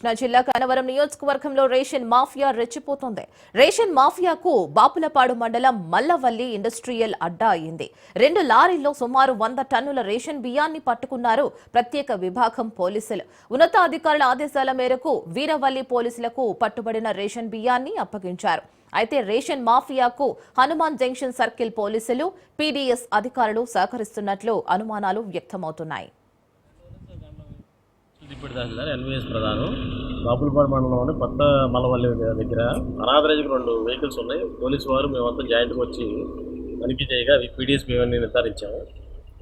కృష్ణా జిల్లా కనవరం నియోజకవర్గంలో ration mafia రెచ్చిపోతోంది. Ration మాఫియాకు Bapulapadu మండలం మల్లవల్లి ఇండస్ట్రియల్ అడ్డా అయింది. 2 లారీల్లో సుమారు 100 టన్నుల రేషన్ బియ్యాన్ని పట్టుకున్నారు ప్రత్యేక విభాగం పోలీసులు. ఉన్నతాధికారుల ఆదేశాల మేరకు వీరవల్లి పోలీసులకు పట్టుబడిన రేషన్ బియ్యాన్ని అప్పగించారు. అయితే రేషన్ మాఫియాకు హనుమాన్ జంక్షన్ సర్కిల్ పోలీసులు, పీడీఎస్ అధికారులు సహకరిస్తున్నట్లు అనుమానాలు వ్యక్తమవుతున్నాయి. ఇప్పుడు తహసీల్దార్ ఎన్వీఎస్ ప్రధానం బాపులపాడు మండలంలోని కొత్త మల్లవల్లి దగ్గర అనాథరైజ్కి 2 వెహికల్స్ ఉన్నాయి. పోలీసు వారు మేమంతా జాయింట్గా వచ్చి తనిఖీ చేయగా అవి పీడీఎస్ మేమని నిర్ధారించాము.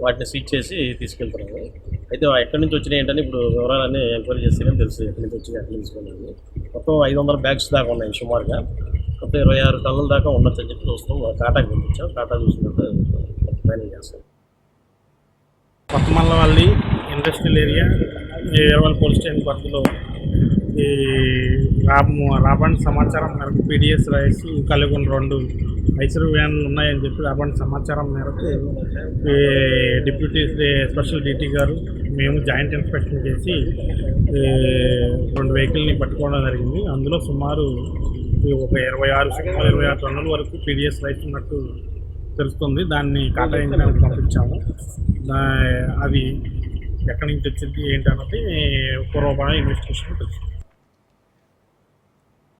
వాటిని సీజ్ చేసి తీసుకెళ్తున్నాము. అయితే ఎక్కడి నుంచి వచ్చినాయి ఏంటని ఇప్పుడు వివరాలన్నీ ఎంక్వైరీ చేస్తే కానీ తెలుసు ఎక్కడి నుంచి వచ్చి ఎక్కడి తీసుకున్నాము. మొత్తం 500 బ్యాగ్స్ దాకా ఉన్నాయి సుమారుగా. మొత్తం 26 టన్నుల దాకా ఉండొచ్చని చెప్పి చూస్తాం. కాటాకి పంపించాం. కాటా చూసినట్టు ప్లానింగ్ చేస్తాం. కొత్త Mallavalli industrial area Veeravalli police station పరిధిలో ఈ రాబడిన సమాచారం మేరకు పీడీఎస్ రైస్ కలిగి 2 ఐసర్ వ్యాన్లు ఉన్నాయని చెప్పి రాబడిన సమాచారం మేరకు డిప్యూటీ స్పెషల్ డీటీ గారు మేము జాయింట్ ఇన్స్పెక్షన్ చేసి 2 వెహికల్ని పట్టుకోవడం జరిగింది. అందులో సుమారు ఒక 26 టన్నుల వరకు పీడీఎస్ రైస్ ఉన్నట్టు తెలుస్తుంది. దాన్ని కాటా ఇంజనీర్కి పంపించాము. అది ఎక్కడి నుంచి వచ్చింది ఏంటన్నది పూర్వపర ఇన్వెస్టిగేషన్ తెలుస్తుంది.